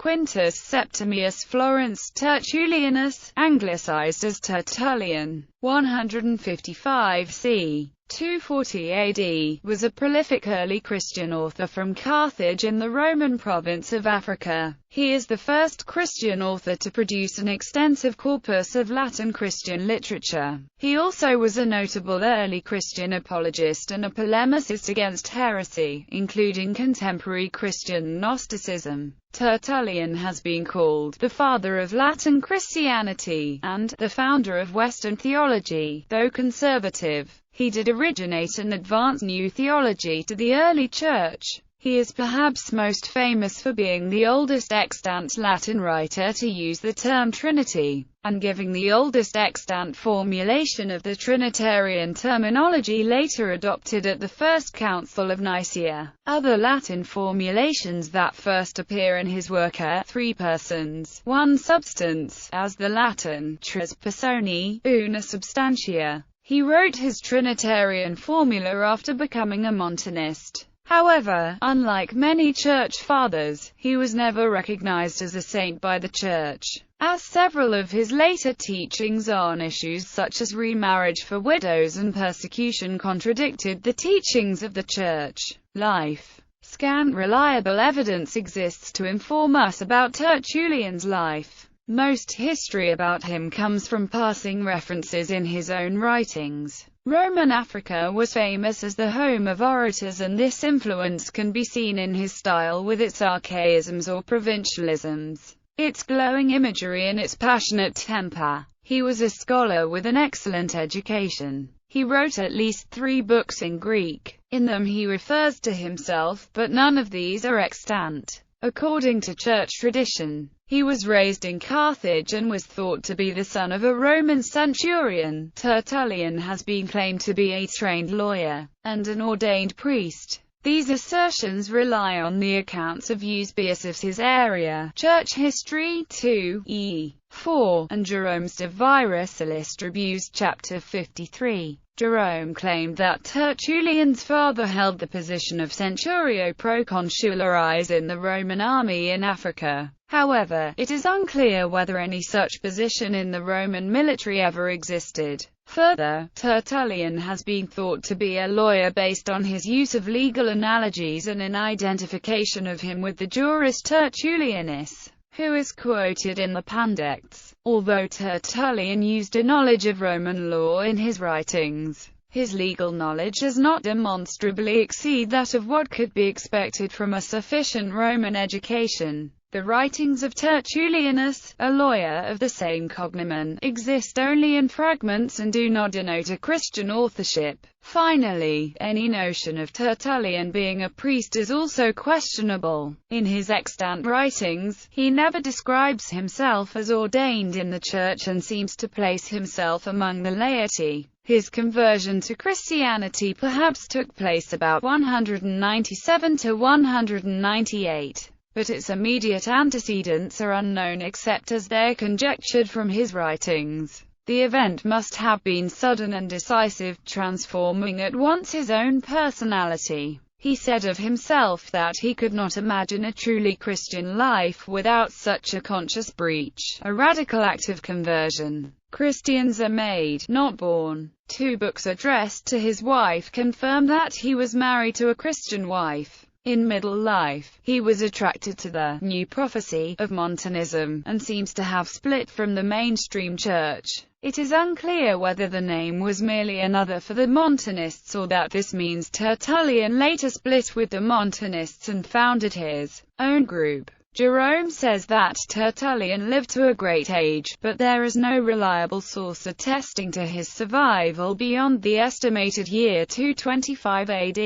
Quintus Septimius Florence Tertullianus, anglicized as Tertullian, 155 c. 240 AD, was a prolific early Christian author from Carthage in the Roman province of Africa. He is the first Christian author to produce an extensive corpus of Latin Christian literature. He also was a notable early Christian apologist and a polemicist against heresy, including contemporary Christian Gnosticism. Tertullian has been called the father of Latin Christianity and the founder of Western theology. Though conservative, he did originate and advance new theology to the early Church. He is perhaps most famous for being the oldest extant Latin writer to use the term Trinity, and giving the oldest extant formulation of the Trinitarian terminology later adopted at the First Council of Nicaea. Other Latin formulations that first appear in his work are three persons, one substance, as the Latin tres personi, una substantia. He wrote his Trinitarian formula after becoming a Montanist. However, unlike many Church Fathers, he was never recognized as a saint by the Church, as several of his later teachings on issues such as remarriage for widows and persecution contradicted the teachings of the Church. Life. Scant reliable evidence exists to inform us about Tertullian's life. Most history about him comes from passing references in his own writings. Roman Africa was famous as the home of orators, and this influence can be seen in his style with its archaisms or provincialisms, its glowing imagery and its passionate temper. He was a scholar with an excellent education. He wrote at least 3 books in Greek. In them he refers to himself, but none of these are extant. According to church tradition, he was raised in Carthage and was thought to be the son of a Roman centurion. Tertullian has been claimed to be a trained lawyer and an ordained priest. These assertions rely on the accounts of Eusebius of his area, Church History 2e4, and Jerome's De Viris Illustribus chapter 53. Jerome claimed that Tertullian's father held the position of centurio proconsuliaris in the Roman army in Africa. However, it is unclear whether any such position in the Roman military ever existed. Further, Tertullian has been thought to be a lawyer based on his use of legal analogies and an identification of him with the jurist Tertullianus, who is quoted in the Pandects. Although Tertullian used a knowledge of Roman law in his writings, his legal knowledge does not demonstrably exceed that of what could be expected from a sufficient Roman education. The writings of Tertullianus, a lawyer of the same cognomen, exist only in fragments and do not denote a Christian authorship. Finally, any notion of Tertullian being a priest is also questionable. In his extant writings, he never describes himself as ordained in the Church and seems to place himself among the laity. His conversion to Christianity perhaps took place about 197 to 198. But its immediate antecedents are unknown except as they're conjectured from his writings. The event must have been sudden and decisive, transforming at once his own personality. He said of himself that he could not imagine a truly Christian life without such a conscious breach, a radical act of conversion. Christians are made, not born. 2 books addressed to his wife confirm that he was married to a Christian wife. In middle life, he was attracted to the new prophecy of Montanism, and seems to have split from the mainstream church. It is unclear whether the name was merely another for the Montanists or that this means Tertullian later split with the Montanists and founded his own group. Jerome says that Tertullian lived to a great age, but there is no reliable source attesting to his survival beyond the estimated year 225 AD.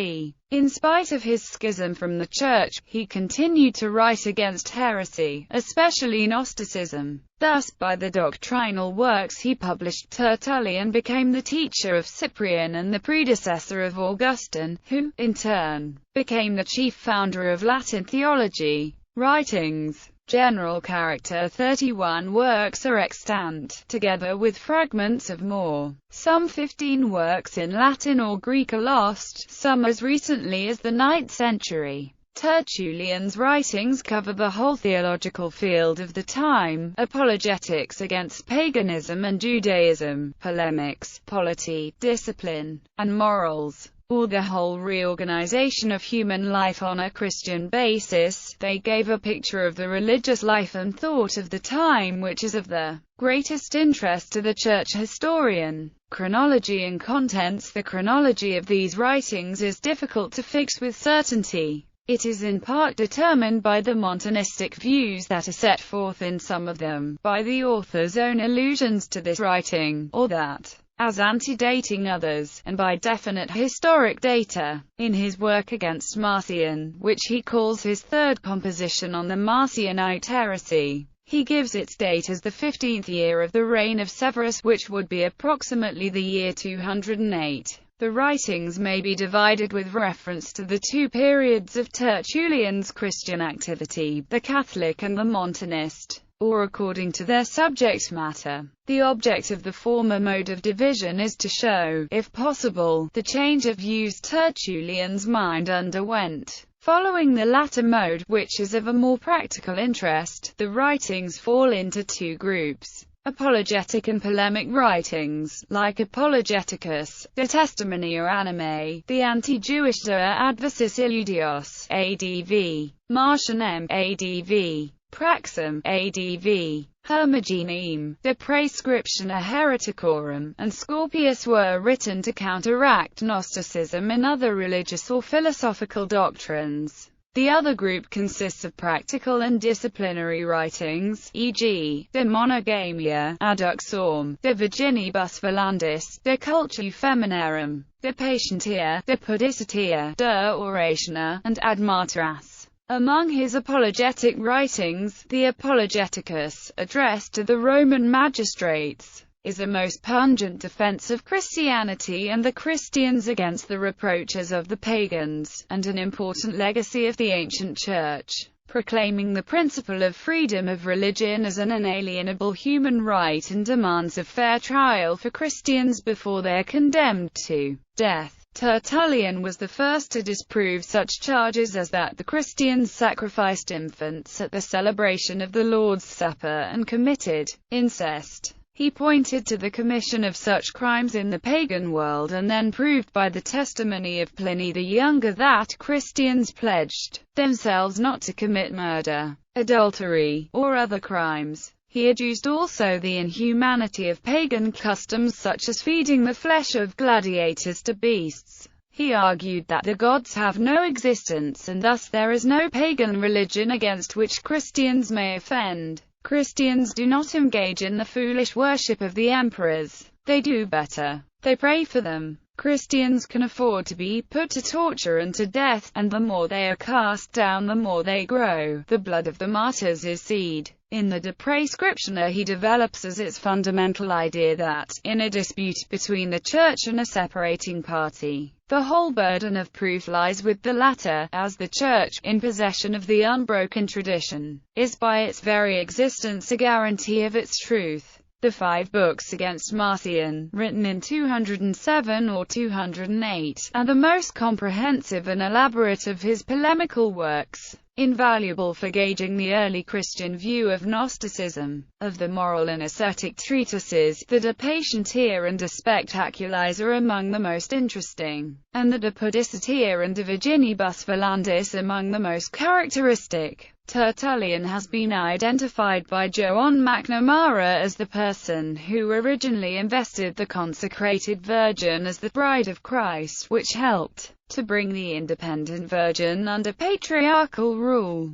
In spite of his schism from the Church, he continued to write against heresy, especially Gnosticism. Thus, by the doctrinal works he published, Tertullian became the teacher of Cyprian and the predecessor of Augustine, who, in turn, became the chief founder of Latin theology. Writings. General character. 31 works are extant, together with fragments of more. Some 15 works in Latin or Greek are lost, some as recently as the 9th century. Tertullian's writings cover the whole theological field of the time: apologetics against paganism and Judaism, polemics, polity, discipline, and morals, or the whole reorganization of human life on a Christian basis. They gave a picture of the religious life and thought of the time which is of the greatest interest to the church historian. Chronology and contents. The chronology of these writings is difficult to fix with certainty. It is in part determined by the Montanistic views that are set forth in some of them, by the author's own allusions to this writing, or that, as antedating others, and by definite historic data. In his work against Marcion, which he calls his third composition on the Marcionite heresy, he gives its date as the 15th year of the reign of Severus, which would be approximately the year 208. The writings may be divided with reference to the two periods of Tertullian's Christian activity, the Catholic and the Montanist, or according to their subject matter. The object of the former mode of division is to show, if possible, the change of views Tertullian's mind underwent. Following the latter mode, which is of a more practical interest, the writings fall into two groups: apologetic and polemic writings, like Apologeticus, De Testimonia Anime, the anti-Jewish De Adversis Illudios, ADV, Marcionem, ADV, Praxem, ADV, Hermogeneem, De Praescriptione Hereticorum, and Scorpius were written to counteract Gnosticism and other religious or philosophical doctrines. The other group consists of practical and disciplinary writings, e.g., De Monogamia, Aduxorm, De Virginibus Volandis, De Cultu Feminarum, De Patientia, De Pudicitia, De Oratione, and Ad Martyras. Among his apologetic writings, the Apologeticus, addressed to the Roman magistrates, is a most pungent defense of Christianity and the Christians against the reproaches of the pagans, and an important legacy of the ancient Church, proclaiming the principle of freedom of religion as an inalienable human right and demands a fair trial for Christians before they are condemned to death. Tertullian was the first to disprove such charges as that the Christians sacrificed infants at the celebration of the Lord's Supper and committed incest. He pointed to the commission of such crimes in the pagan world and then proved by the testimony of Pliny the Younger that Christians pledged themselves not to commit murder, adultery, or other crimes. He adduced also the inhumanity of pagan customs such as feeding the flesh of gladiators to beasts. He argued that the gods have no existence and thus there is no pagan religion against which Christians may offend. Christians do not engage in the foolish worship of the emperors. They do better. They pray for them. Christians can afford to be put to torture and to death, and the more they are cast down the more they grow. The blood of the martyrs is seed. In the De Praescriptione he develops as its fundamental idea that, in a dispute between the Church and a separating party, the whole burden of proof lies with the latter, as the Church, in possession of the unbroken tradition, is by its very existence a guarantee of its truth. The 5 books against Marcion, written in 207 or 208, are the most comprehensive and elaborate of his polemical works, invaluable for gauging the early Christian view of Gnosticism. Of the moral and ascetic treatises, the De Patientia and De Spectaculis are among the most interesting, and the De Pudicitia and De Virginibus Volandis among the most characteristic. Tertullian has been identified by John McNamara as the person who originally invested the consecrated virgin as the bride of Christ, which helped to bring the independent virgin under patriarchal rule.